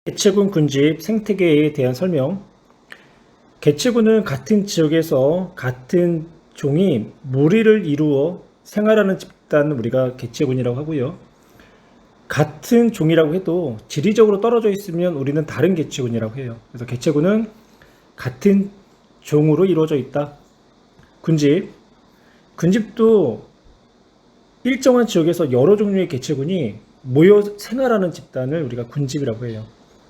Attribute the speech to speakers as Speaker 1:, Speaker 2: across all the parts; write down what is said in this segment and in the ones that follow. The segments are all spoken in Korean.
Speaker 1: 개체군 군집 생태계에 대한 설명. 개체군은 같은 지역에서 같은 종이 무리를 이루어 생활하는 집단을 우리가 개체군이라고 하고요. 같은 종이라고 해도 지리적으로 떨어져 있으면 우리는 다른 개체군이라고 해요. 그래서 개체군은 같은 종으로 이루어져 있다. 군집도 일정한 지역에서 여러 종류의 개체군이 모여 생활하는 집단을 우리가 군집이라고 해요.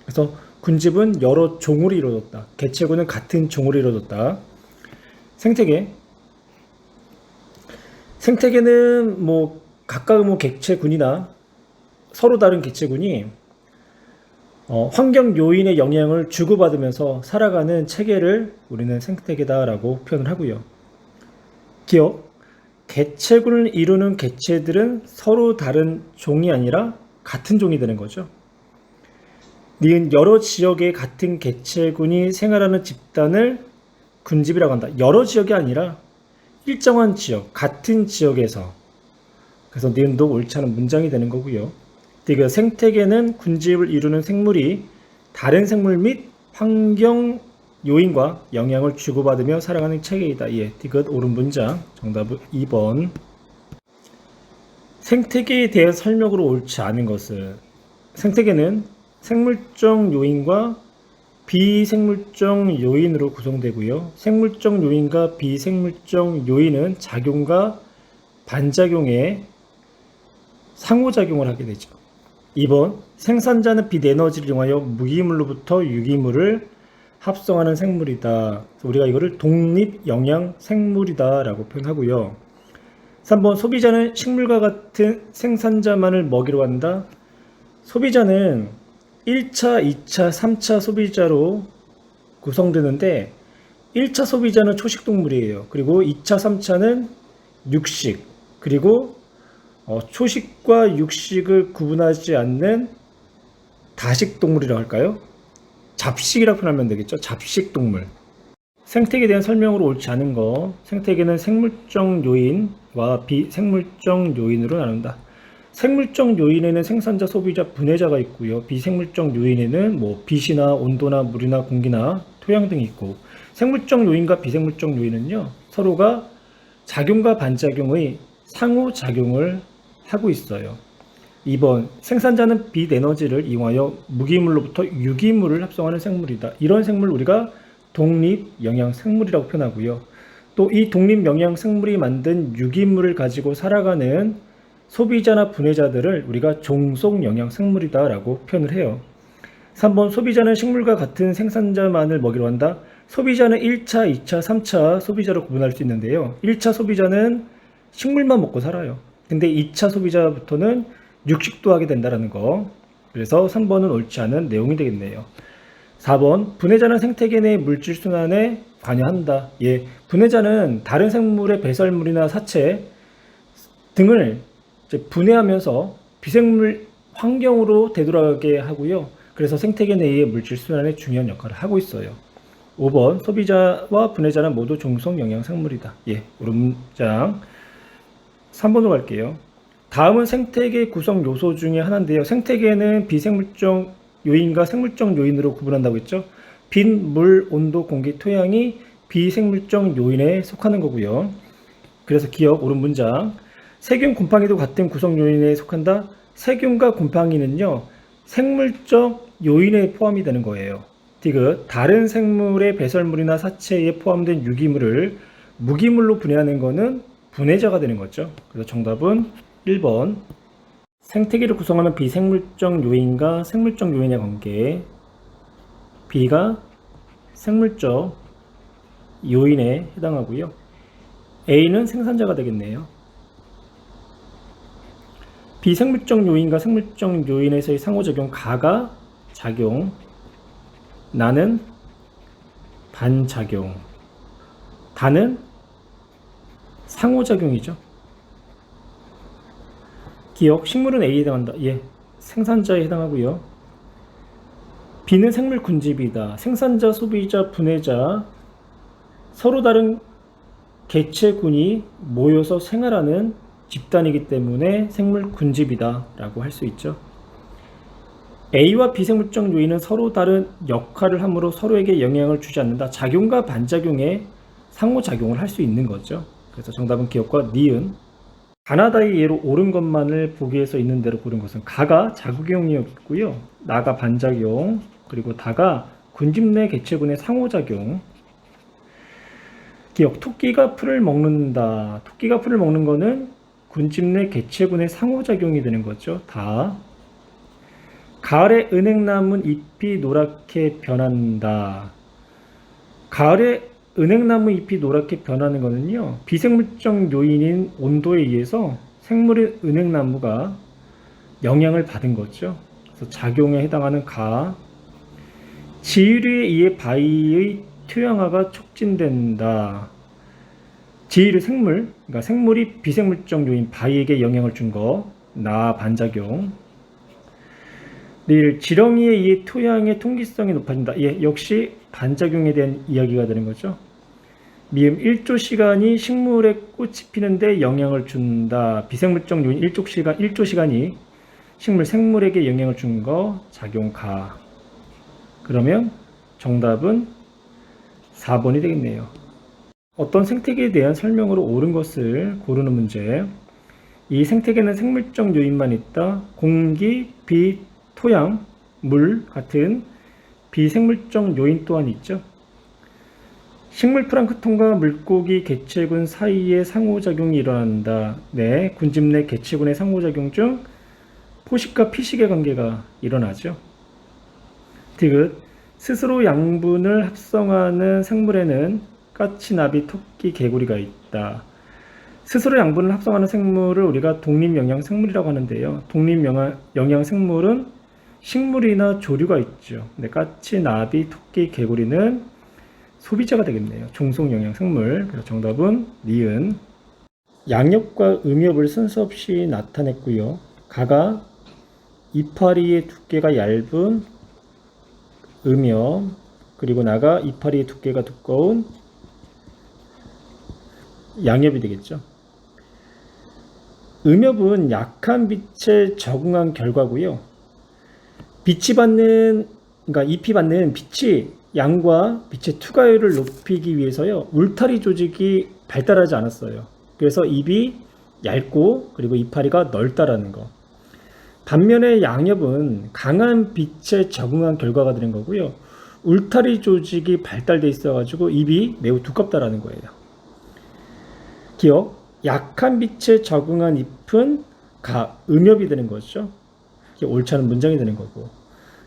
Speaker 1: 그래서 군집은 여러 종으로 이루어졌다. 개체군은 같은 종으로 이루어졌다. 생태계는 각각 개체군이나 서로 다른 개체군이 환경 요인의 영향을 주고받으면서 살아가는 체계를 우리는 생태계다라고 표현을 하고요. 기억, 개체군을 이루는 개체들은 서로 다른 종이 아니라 같은 종이 되는 거죠. 니은 여러 지역의 같은 개체군이 생활하는 집단을 군집이라고 한다. 여러 지역이 아니라 일정한 지역, 같은 지역에서. 그래서 니은도 옳지 않은 문장이 되는 거고요. 디귿, 생태계는 군집을 이루는 생물이 다른 생물 및 환경 요인과 영향을 주고받으며 살아가는 체계이다. 예, 디귿 옳은 문장. 정답은 2번. 생태계에 대한 설명으로 옳지 않은 것은, 생태계는 생물적 요인과 비생물적 요인으로 구성되고요. 생물적 요인과 비생물적 요인은 작용과 반작용에 상호작용을 하게 되죠. 2번, 생산자는 빛 에너지를 이용하여 무기물로부터 유기물을 합성하는 생물이다. 우리가 이거를 독립영양 생물이다 라고 표현하고요. 3번, 소비자는 식물과 같은 생산자만을 먹이로 한다. 소비자는 1차, 2차, 3차 소비자로 구성되는데 1차 소비자는 초식동물이에요. 그리고 2차, 3차는 육식, 그리고 초식과 육식을 구분하지 않는 다식동물이라고 할까요? 잡식이라고 표현하면 되겠죠. 잡식동물. 생태계에 대한 설명으로 옳지 않은 거. 생태계는 생물적 요인과 비생물적 요인으로 나눈다. 생물적 요인에는 생산자, 소비자, 분해자가 있고요. 비생물적 요인에는 빛이나 온도나 물이나 공기나 토양 등이 있고, 생물적 요인과 비생물적 요인은요, 서로가 작용과 반작용의 상호작용을 하고 있어요. 2번, 생산자는 빛 에너지를 이용하여 무기물로부터 유기물을 합성하는 생물이다. 이런 생물 우리가 독립영양생물이라고 표현하고요. 또 이 독립영양생물이 만든 유기물을 가지고 살아가는 소비자나 분해자들을 우리가 종속영양생물이다 라고 표현을 해요. 3번, 소비자는 식물과 같은 생산자만을 먹이로 한다. 소비자는 1차, 2차, 3차 소비자로 구분할 수 있는데요. 1차 소비자는 식물만 먹고 살아요. 근데 2차 소비자부터는 육식도 하게 된다는 거. 그래서 3번은 옳지 않은 내용이 되겠네요. 4번, 분해자는 생태계 내 물질 순환에 관여한다. 예, 분해자는 다른 생물의 배설물이나 사체 등을 분해하면서 비생물 환경으로 되돌아가게 하고요. 그래서 생태계 내의 물질 순환에 중요한 역할을 하고 있어요. 5번, 소비자와 분해자는 모두 종속 영양 생물이다. 예, 옳은 문장. 3번으로 갈게요. 다음은 생태계 구성 요소 중에 하나인데요. 생태계는 비생물적 요인과 생물적 요인으로 구분한다고 했죠. 빛, 물, 온도, 공기, 토양이 비생물적 요인에 속하는 거고요. 그래서 기억, 옳은 문장. 세균, 곰팡이도 같은 구성 요인에 속한다. 세균과 곰팡이는요, 생물적 요인에 포함이 되는 거예요. 디귿, 다른 생물의 배설물이나 사체에 포함된 유기물을 무기물로 분해하는 것은 분해자가 되는 거죠. 그래서 정답은 1번. 생태계를 구성하는 비생물적 요인과 생물적 요인의 관계. B가 생물적 요인에 해당하고요. A는 생산자가 되겠네요. 비생물적 요인과 생물적 요인에서의 상호작용, 가가 작용, 나는 반작용, 다는 상호작용이죠. 기억, 식물은 A에 해당한다. 예, 생산자에 해당하고요. B는 생물 군집이다. 생산자, 소비자, 분해자, 서로 다른 개체군이 모여서 생활하는 집단이기 때문에 생물 군집이다 라고 할 수 있죠. A와 비생물적 요인은 서로 다른 역할을 하므로 서로에게 영향을 주지 않는다. 작용과 반작용에 상호작용을 할 수 있는 거죠. 그래서 정답은 기억과 니은. 가나다의 예로 옳은 것만을 보기 위해서 있는 대로 고른 것은 가가 작용이었고요. 나가 반작용, 그리고 다가 군집 내 개체군의 상호작용. 기억, 토끼가 풀을 먹는다. 토끼가 풀을 먹는 거는 군집 내 개체군의 상호작용이 되는 거죠. 다. 가을에 은행나무 잎이 노랗게 변한다. 가을에 은행나무 잎이 노랗게 변하는 것은요, 비생물적 요인인 온도에 의해서 생물의 은행나무가 영향을 받은 거죠. 그래서 작용에 해당하는 가. 지유류에 의해 바위의 토양화가 촉진된다. 지유류 생물, 그러니까 생물이 비생물적 요인 바위에게 영향을 준 거. 나 반작용. 늘 지렁이에 의해 토양의 통기성이 높아진다. 예, 역시 반작용에 대한 이야기가 되는 거죠. 미음 1조 시간이 식물에 꽃이 피는데 영향을 준다. 비생물적 요인 1조 시간이 생물에게 영향을 준 거 작용 가. 그러면 정답은 4번이 되겠네요. 어떤 생태계에 대한 설명으로 옳은 것을 고르는 문제. 이 생태계는 생물적 요인만 있다. 공기, 빛, 토양, 물 같은 비생물적 요인 또한 있죠. 식물 플랑크톤과 물고기 개체군 사이에 상호작용이 일어난다. 네, 군집 내 개체군의 상호작용 중 포식과 피식의 관계가 일어나죠. 디귿, 스스로 양분을 합성하는 생물에는 까치, 나비, 토끼, 개구리가 있다. 스스로 양분을 합성하는 생물을 우리가 독립영양생물이라고 하는데요. 독립영양생물은 식물이나 조류가 있죠. 근데 까치, 나비, 토끼, 개구리는 소비자가 되겠네요. 종속영양생물. 그래서 정답은 니은. 양엽과 음엽을 순서 없이 나타냈고요. 가가 이파리의 두께가 얇은 음엽, 그리고 나가 이파리의 두께가 두꺼운 양엽이 되겠죠. 음엽은 약한 빛에 적응한 결과고요. 그러니까 잎이 받는 빛이 양과 빛의 투과율을 높이기 위해서요, 울타리 조직이 발달하지 않았어요. 그래서 잎이 얇고 그리고 이파리가 넓다라는 거. 반면에 양엽은 강한 빛에 적응한 결과가 되는 거고요. 울타리 조직이 발달돼 있어가지고 잎이 매우 두껍다라는 거예요. 기억, 약한 빛에 적응한 잎은 음엽이 되는 거죠. 옳지 않은 문장이 되는 거고.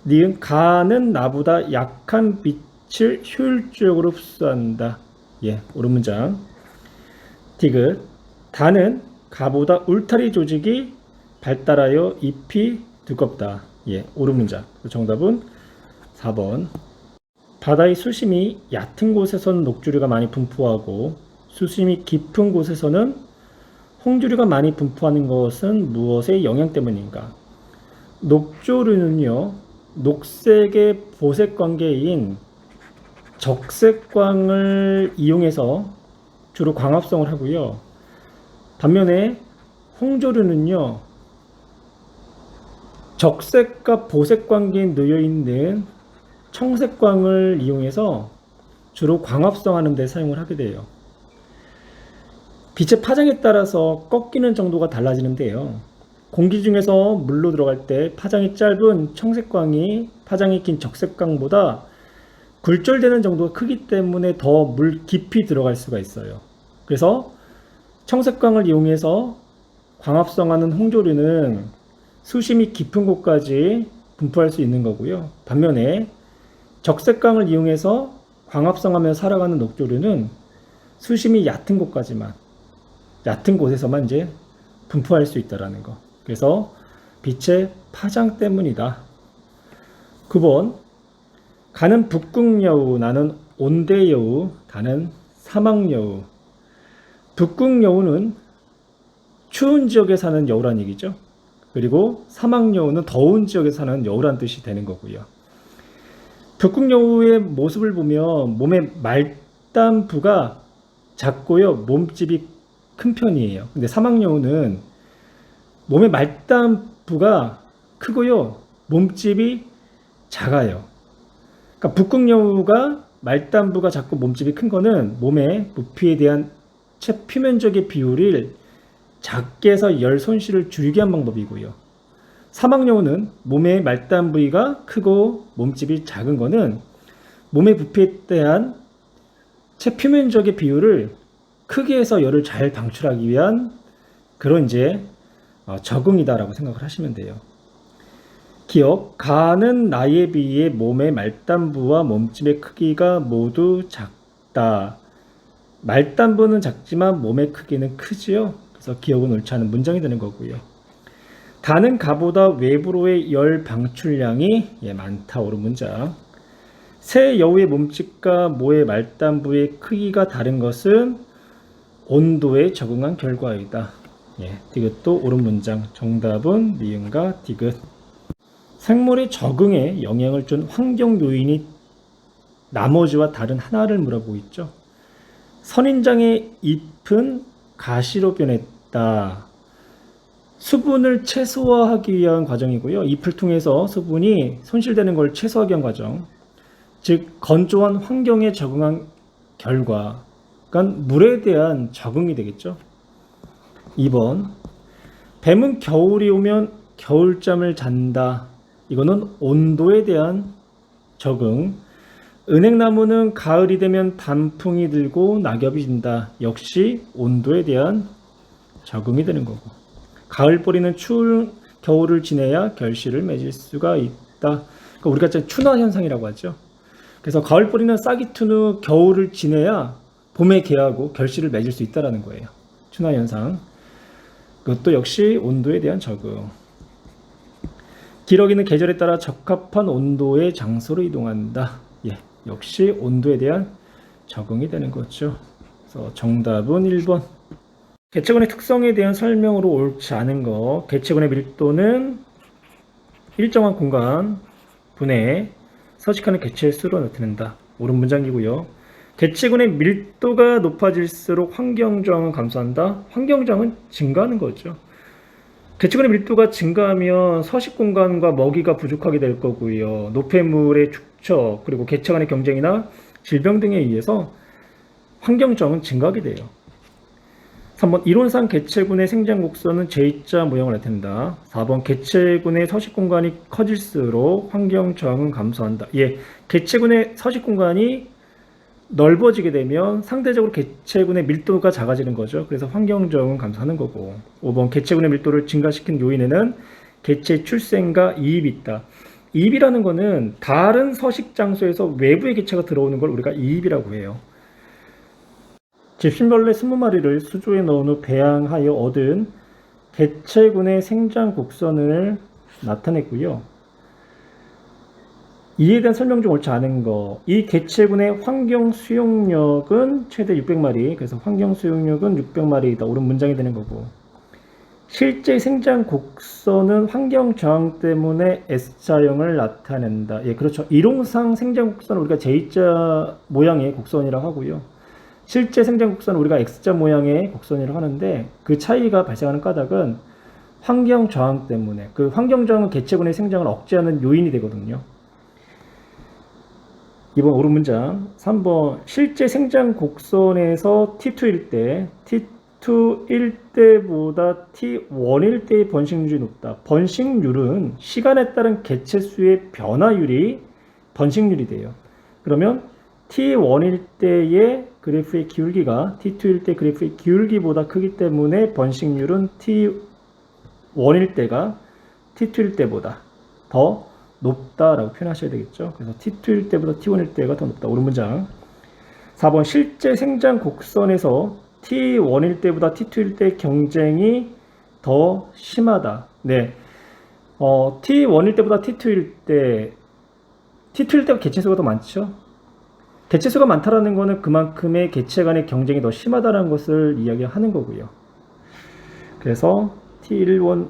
Speaker 1: 니은, 가는 나보다 약한 빛을 효율적으로 흡수한다. 예, 옳은 문장. 디귿, 다는 가보다 울타리 조직이 발달하여 잎이 두껍다. 예, 옳은 문장. 정답은 4번. 바다의 수심이 얕은 곳에서는 녹조류가 많이 분포하고 수심이 깊은 곳에서는 홍조류가 많이 분포하는 것은 무엇의 영향 때문인가? 녹조류는요, 녹색의 보색 관계인 적색광을 이용해서 주로 광합성을 하고요. 반면에 홍조류는요, 적색과 보색 관계에 놓여 있는 청색광을 이용해서 주로 광합성하는 데 사용을 하게 돼요. 빛의 파장에 따라서 꺾이는 정도가 달라지는데요. 공기 중에서 물로 들어갈 때 파장이 짧은 청색광이 파장이 긴 적색광보다 굴절되는 정도가 크기 때문에 더 물 깊이 들어갈 수가 있어요. 그래서 청색광을 이용해서 광합성하는 홍조류는 수심이 깊은 곳까지 분포할 수 있는 거고요. 반면에 적색광을 이용해서 광합성하며 살아가는 녹조류는 수심이 얕은 곳에서만 이제 분포할 수 있다라는 거. 그래서 빛의 파장 때문이다. 9번, 가는 북극여우, 나는 온대여우, 다는 사막여우. 북극여우는 추운 지역에 사는 여우란 얘기죠. 그리고 사막여우는 더운 지역에 사는 여우란 뜻이 되는 거고요. 북극여우의 모습을 보면 몸의 말단부가 작고요, 몸집이 큰 편이에요. 근데 사막여우는 몸의 말단부가 크고요, 몸집이 작아요. 그러니까 북극여우가 말단부가 작고 몸집이 큰 거는 몸의 부피에 대한 체표면적의 비율을 작게 해서 열 손실을 줄이게 한 방법이고요. 사막여우는 몸의 말단 부위가 크고 몸집이 작은 거는 몸의 부피에 대한 체표면적의 비율을 크게 해서 열을 잘 방출하기 위한 그런 이제 적응이다라고 생각을 하시면 돼요. 기억, 가는 나이에 비해 몸의 말단부와 몸집의 크기가 모두 작다. 말단부는 작지만 몸의 크기는 크지요. 그래서 기억은 옳지 않은 문장이 되는 거고요. 가는 가보다 외부로의 열 방출량이 많다. 옳은 문장. 새 여우의 몸집과 모의 말단부의 크기가 다른 것은 온도에 적응한 결과이다. 디귿도 옳은 문장. 정답은 니은과 디귿. 생물의 적응에 영향을 준 환경 요인이 나머지와 다른 하나를 물어보고 있죠. 선인장의 잎은 가시로 변했다. 수분을 최소화하기 위한 과정이고요. 잎을 통해서 수분이 손실되는 걸 최소화하기 위한 과정. 즉 건조한 환경에 적응한 결과, 그러니까 물에 대한 적응이 되겠죠. 2번 뱀은 겨울이 오면 겨울잠을 잔다. 이거는 온도에 대한 적응. 은행나무는 가을이 되면 단풍이 들고 낙엽이 진다. 역시 온도에 대한 적응이 되는 거고. 가을보리는 추운 겨울을 지내야 결실을 맺을 수가 있다. 그러니까 우리가 추나 현상이라고 하죠. 그래서 가을보리는 싹이 튼 후 겨울을 지내야 봄에 개하고 결실을 맺을 수 있다는 거예요. 추나 현상. 그것도 역시 온도에 대한 적응. 기러기는 계절에 따라 적합한 온도의 장소로 이동한다. 역시 온도에 대한 적응이 되는 거죠. 그래서 정답은 1번. 개체군의 특성에 대한 설명으로 옳지 않은 거. 개체군의 밀도는 일정한 공간 분해에 서식하는 개체의 수로 나타낸다. 옳은 문장이고요. 개체군의 밀도가 높아질수록 환경저항은 감소한다. 환경저항은 증가하는 거죠. 개체군의 밀도가 증가하면 서식 공간과 먹이가 부족하게 될 거고요. 노폐물의 축적, 그리고 개체 간의 경쟁이나 질병 등에 의해서 환경저항은 증가하게 돼요. 3번 이론상 개체군의 생장 곡선은 J자 모양을 나타낸다. 4번 개체군의 서식 공간이 커질수록 환경저항은 감소한다. 개체군의 서식 공간이 넓어지게 되면 상대적으로 개체군의 밀도가 작아지는 거죠. 그래서 환경저항은 감소하는 거고. 5번 개체군의 밀도를 증가시킨 요인에는 개체 출생과 이입이 있다. 이입이라는 거는 다른 서식 장소에서 외부의 개체가 들어오는 걸 우리가 이입이라고 해요. 집신벌레 20마리를 수조에 넣은 후 배양하여 얻은 개체군의 생장 곡선을 나타냈고요. 이에 대한 설명 중 옳지 않은 거. 이 개체군의 환경 수용력은 최대 600마리. 그래서 환경 수용력은 600마리이다. 옳은 문장이 되는 거고. 실제 생장 곡선은 환경 저항 때문에 S자형을 나타낸다. 그렇죠. 이론상 생장 곡선은 우리가 J자 모양의 곡선이라고 하고요. 실제 생장 곡선은 우리가 X자 모양의 곡선이라고 하는데 그 차이가 발생하는 까닭은 환경 저항 때문에, 그 환경 저항은 개체군의 생장을 억제하는 요인이 되거든요. 2번 옳은 문장. 3번 실제 생장 곡선에서 T2일 때 T2일 때보다 T1일 때의 번식률이 높다. 번식률은 시간에 따른 개체 수의 변화율이 번식률이 돼요. 그러면 T1일 때의 그래프의 기울기가 T2일 때 그래프의 기울기보다 크기 때문에 번식률은 T1일 때가 T2일 때보다 더 높다라고 표현하셔야 되겠죠. 그래서 T2일 때보다 T1일 때가 더 높다. 옳은 문장. 4번 실제 생장 곡선에서 T1일 때보다 T2일 때 경쟁이 더 심하다. T1일 때보다 T2일 때가 개체수가 더 많죠. 개체수가 많다라는 것은 그만큼의 개체 간의 경쟁이 더 심하다는 것을 이야기하는 거고요. 그래서 T1일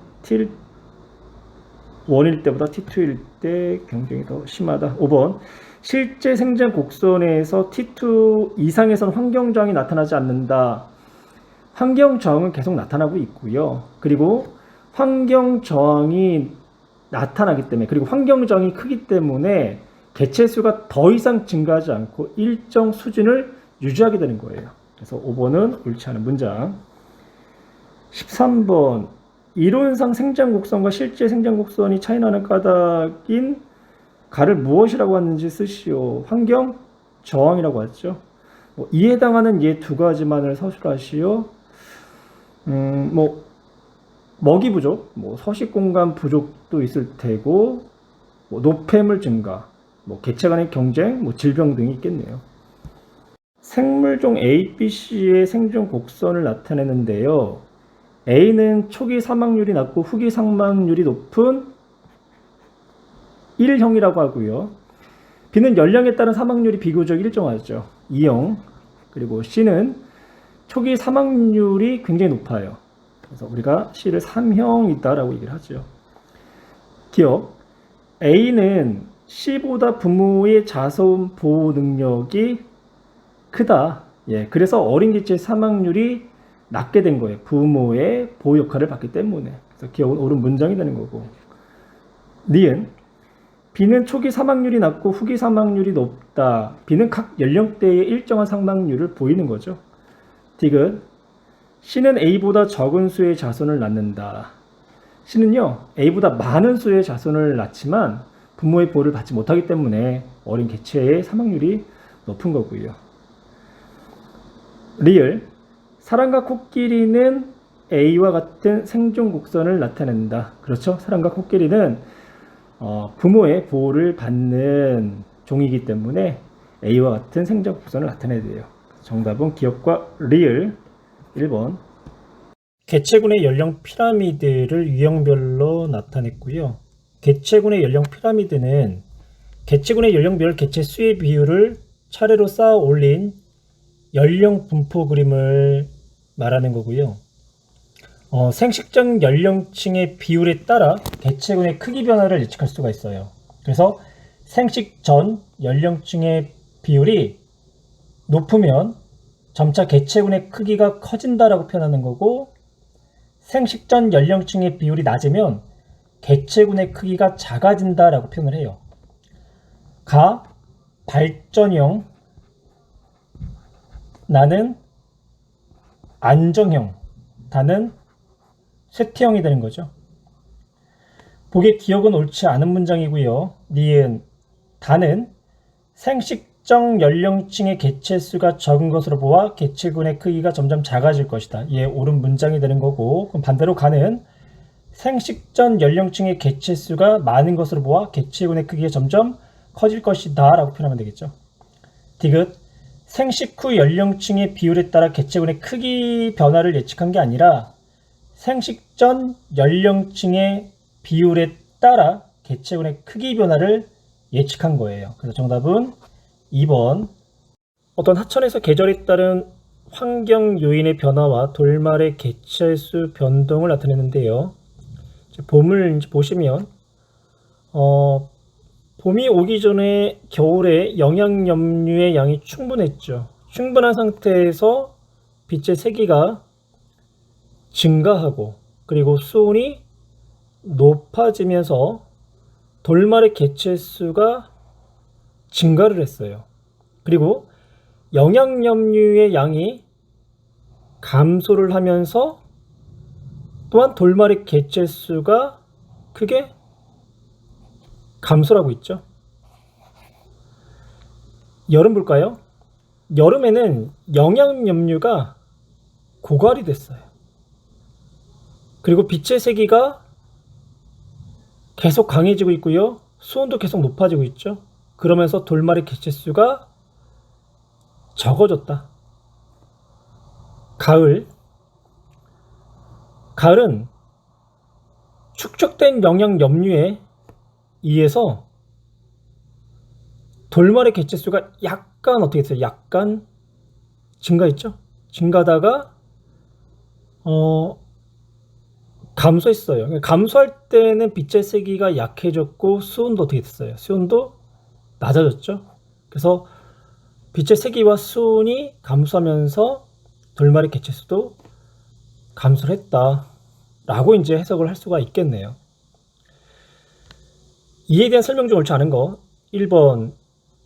Speaker 1: 때보다 T2일 때 경쟁이 더 심하다. 5번 실제 생장 곡선에서 T2 이상에선 환경저항이 나타나지 않는다. 환경저항은 계속 나타나고 있고요. 그리고 환경저항이 나타나기 때문에, 그리고 환경정이 크기 때문에 개체수가 더 이상 증가하지 않고 일정 수준을 유지하게 되는 거예요. 그래서 5번은 옳지 않은 문장. 13번 이론상 생장 곡선과 실제 생장 곡선이 차이 나는 까닭인 가를 무엇이라고 하는지 쓰시오. 환경 저항이라고 하죠. 이에 해당하는 예 두 가지만을 서술하시오. 먹이 부족, 서식 공간 부족도 있을 테고, 노폐물 증가, 개체 간의 경쟁, 질병 등이 있겠네요. 생물종 A, B, C의 생존 곡선을 나타내는데요. A는 초기 사망률이 낮고 후기 사망률이 높은 1형이라고 하고요. B는 연령에 따른 사망률이 비교적 일정하죠. 2형. 그리고 C는 초기 사망률이 굉장히 높아요. 그래서 우리가 C를 3형이다라고 얘기를 하죠. 기억. A는 C보다 부모의 자손 보호 능력이 크다. 그래서 어린 개체의 사망률이 낮게 된 거예요. 부모의 보호 역할을 받기 때문에. 그래서 기억은 옳은 문장이 되는 거고. 니은. B는 초기 사망률이 낮고 후기 사망률이 높다. B는 각 연령대에 일정한 사망률을 보이는 거죠. 디귿. C는 A보다 적은 수의 자손을 낳는다. C는요, A보다 많은 수의 자손을 낳지만 부모의 보호를 받지 못하기 때문에 어린 개체의 사망률이 높은 거고요. 리을. 사람과 코끼리는 A와 같은 생존 곡선을 나타낸다. 그렇죠? 사람과 코끼리는 부모의 보호를 받는 종이기 때문에 A와 같은 생존 곡선을 나타내야 돼요. 정답은 기억과 리을 1번. 개체군의 연령 피라미드를 유형별로 나타냈고요. 개체군의 연령 피라미드는 개체군의 연령별 개체 수의 비율을 차례로 쌓아 올린 연령 분포 그림을 말하는 거고요. 생식적 연령층의 비율에 따라 개체군의 크기 변화를 예측할 수가 있어요. 그래서 생식 전 연령층의 비율이 높으면 점차 개체군의 크기가 커진다라고 표현하는 거고, 생식 전 연령층의 비율이 낮으면 개체군의 크기가 작아진다라고 표현을 해요. 가 발전형, 나는 안정형, 다는 쇠퇴형이 되는 거죠. 보기에 기억은 옳지 않은 문장이고요. 니은 다는 생식적 연령층의 개체수가 적은 것으로 보아 개체군의 크기가 점점 작아질 것이다. 옳은 문장이 되는 거고, 그럼 반대로 가는 생식전 연령층의 개체수가 많은 것으로 보아 개체군의 크기가 점점 커질 것이다 라고 표현하면 되겠죠. 디귿. 생식 후 연령층의 비율에 따라 개체군의 크기 변화를 예측한 게 아니라 생식 전 연령층의 비율에 따라 개체군의 크기 변화를 예측한 거예요. 그래서 정답은 2번. 어떤 하천에서 계절에 따른 환경 요인의 변화와 돌말의 개체수 변동을 나타내는데요. 봄을 보시면 봄이 오기 전에 겨울에 영양염류의 양이 충분했죠. 충분한 상태에서 빛의 세기가 증가하고, 그리고 수온이 높아지면서 돌말의 개체수가 증가를 했어요. 그리고 영양염류의 양이 감소를 하면서 또한 돌말의 개체수가 크게 감소를 하고 있죠. 여름 볼까요? 여름에는 영양염류가 고갈이 됐어요. 그리고 빛의 세기가 계속 강해지고 있고요. 수온도 계속 높아지고 있죠. 그러면서 돌말의 개체수가 적어졌다. 가을은 축적된 영양염류에 의해서 돌말의 개체수가 약간 어떻게 됐어요? 약간 증가했죠? 증가하다가 감소했어요. 감소할 때는 빛의 세기가 약해졌고 수온도 어떻게 됐어요? 수온도 낮아졌죠. 그래서 빛의 세기와 수온이 감소하면서 돌말의 개체수도 감소를 했다라고 이제 해석을 할 수가 있겠네요. 이에 대한 설명 중 옳지 않은 거. 1번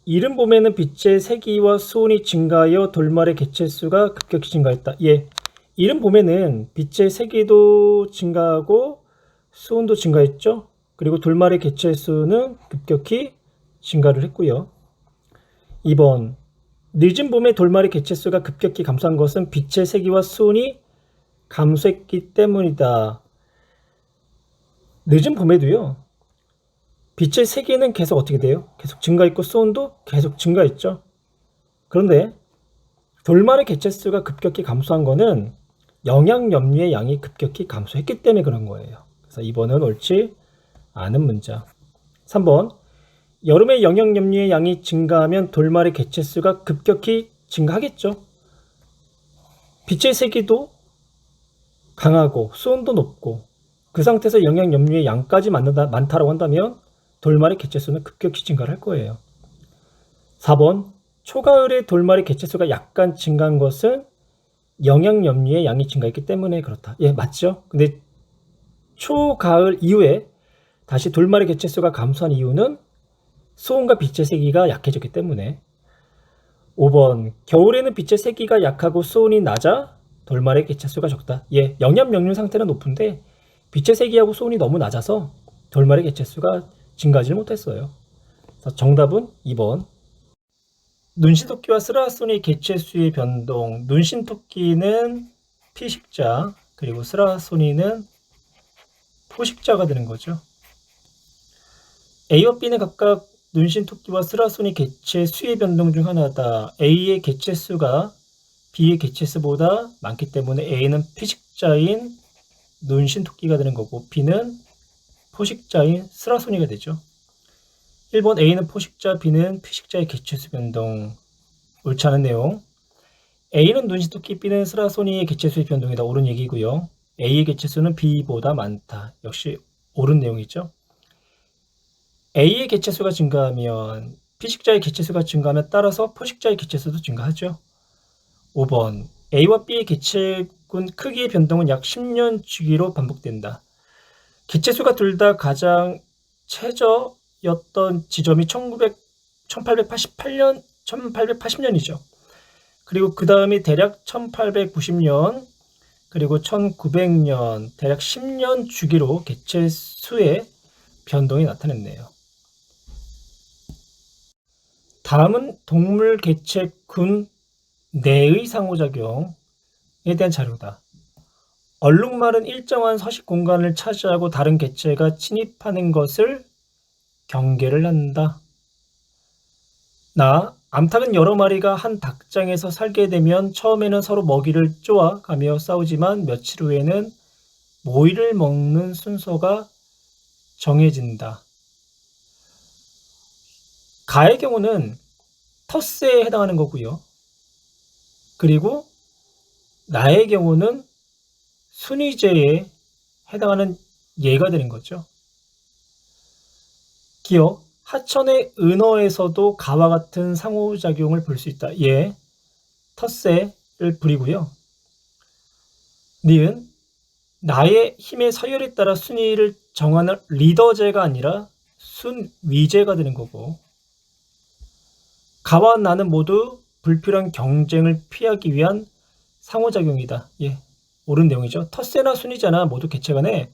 Speaker 1: 이른 봄에는 빛의 세기와 수온이 증가하여 돌말의 개체수가 급격히 증가했다. 예, 이른 봄에는 빛의 세기도 증가하고 수온도 증가했죠. 그리고 돌말의 개체수는 급격히 증가를 했고요. 2번 늦은 봄에 돌말의 개체수가 급격히 감소한 것은 빛의 세기와 수온이 감소했기 때문이다. 늦은 봄에도요. 빛의 세기는 계속 어떻게 돼요? 계속 증가했고 수온도 계속 증가했죠. 그런데 돌말의 개체수가 급격히 감소한 거는 영양염류의 양이 급격히 감소했기 때문에 그런 거예요. 그래서 2번은 옳지 않은 문장. 3번 여름에 영양염류의 양이 증가하면 돌말의 개체수가 급격히 증가하겠죠. 빛의 세기도 강하고 수온도 높고 그 상태에서 영양염류의 양까지 많다라고 한다면 돌말의 개체수는 급격히 증가를 할 거예요. 4번 초가을에 돌말의 개체수가 약간 증가한 것은 영양염류의 양이 증가했기 때문에 그렇다. 예, 맞죠? 근데 초가을 이후에 다시 돌말의 개체수가 감소한 이유는 수온과 빛의 세기가 약해졌기 때문에. 5번 겨울에는 빛의 세기가 약하고 수온이 낮아 돌말의 개체수가 적다. 예, 영양염류 상태는 높은데 빛의 세기하고 수온이 너무 낮아서 돌말의 개체수가 증가하지 못했어요. 정답은 2번. 눈신토끼와 스라소니 개체수의 변동. 눈신토끼는 피식자, 그리고 스라소니는 포식자가 되는 거죠. A와 B는 각각 눈신토끼와 스라소니 개체수의 변동 중 하나다. A의 개체수가 B의 개체수보다 많기 때문에 A는 피식자인 눈신토끼가 되는 거고 B는 포식자인 스라소니가 되죠. 1번 A는 포식자, B는 피식자의 개체수 변동. 옳지 않은 내용. A는 눈신토끼, B는 스라소니의 개체수의 변동이다. 옳은 얘기고요. A의 개체수는 B보다 많다. 역시 옳은 내용이죠. A의 개체수가 증가하면 피식자의 개체수가 증가하면 따라서 포식자의 개체수도 증가하죠. 5번 A와 B의 개체군 크기의 변동은 약 10년 주기로 반복된다. 개체수가 둘 다 가장 최저였던 지점이 1880년이죠. 그리고 그 다음이 대략 1890년, 그리고 1900년, 대략 10년 주기로 개체수의 변동이 나타났네요. 다음은 동물 개체군 내의 상호작용에 대한 자료다. 얼룩말은 일정한 서식 공간을 차지하고 다른 개체가 침입하는 것을 경계를 한다. 암탉은 여러 마리가 한 닭장에서 살게 되면 처음에는 서로 먹이를 쪼아가며 싸우지만 며칠 후에는 모이를 먹는 순서가 정해진다. 가의 경우는 텃새에 해당하는 거고요. 그리고 나의 경우는 순위제에 해당하는 예가 되는 거죠. 기억, 하천의 은어에서도 가와 같은 상호작용을 볼 수 있다. 예, 텃새를 부리고요. 니은, 나의 힘의 서열에 따라 순위를 정하는 리더제가 아니라 순위제가 되는 거고, 가와 나는 모두 불필요한 경쟁을 피하기 위한 상호작용이다. 예, 옳은 내용이죠. 텃새나 순위제나 모두 개체 간에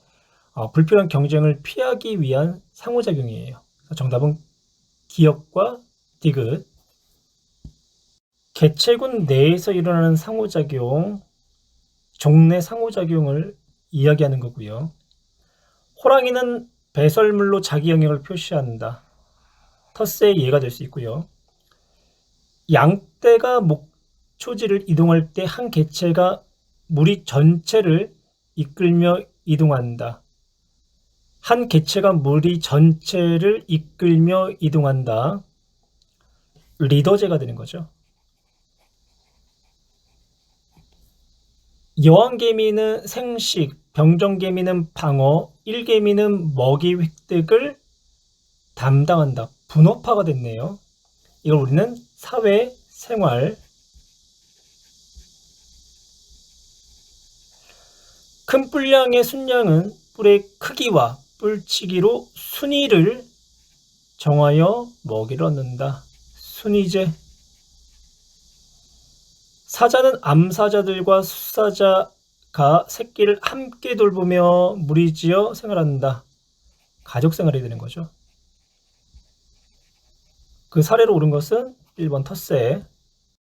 Speaker 1: 불필요한 경쟁을 피하기 위한 상호작용이에요. 정답은 기역과 디귿. 개체군 내에서 일어나는 상호작용, 종내 상호작용을 이야기하는 거고요. 호랑이는 배설물로 자기 영역을 표시한다. 텃새의 예가 될 수 있고요. 양떼가 목초지를 이동할 때 한 개체가 무리 전체를 이끌며 이동한다. 한 개체가 무리 전체를 이끌며 이동한다. 리더제가 되는 거죠. 여왕개미는 생식, 병정개미는 방어, 일개미는 먹이 획득을 담당한다. 분업화가 됐네요. 이걸 우리는 사회생활. 큰 뿔량의 순양은 뿔의 크기와 뿔치기로 순위를 정하여 먹이를 얻는다. 순이제. 사자는 암사자들과 수사자가 새끼를 함께 돌보며 무리지어 생활한다. 가족 생활이 되는 거죠. 그 사례로 옳은 것은 1번 텃세,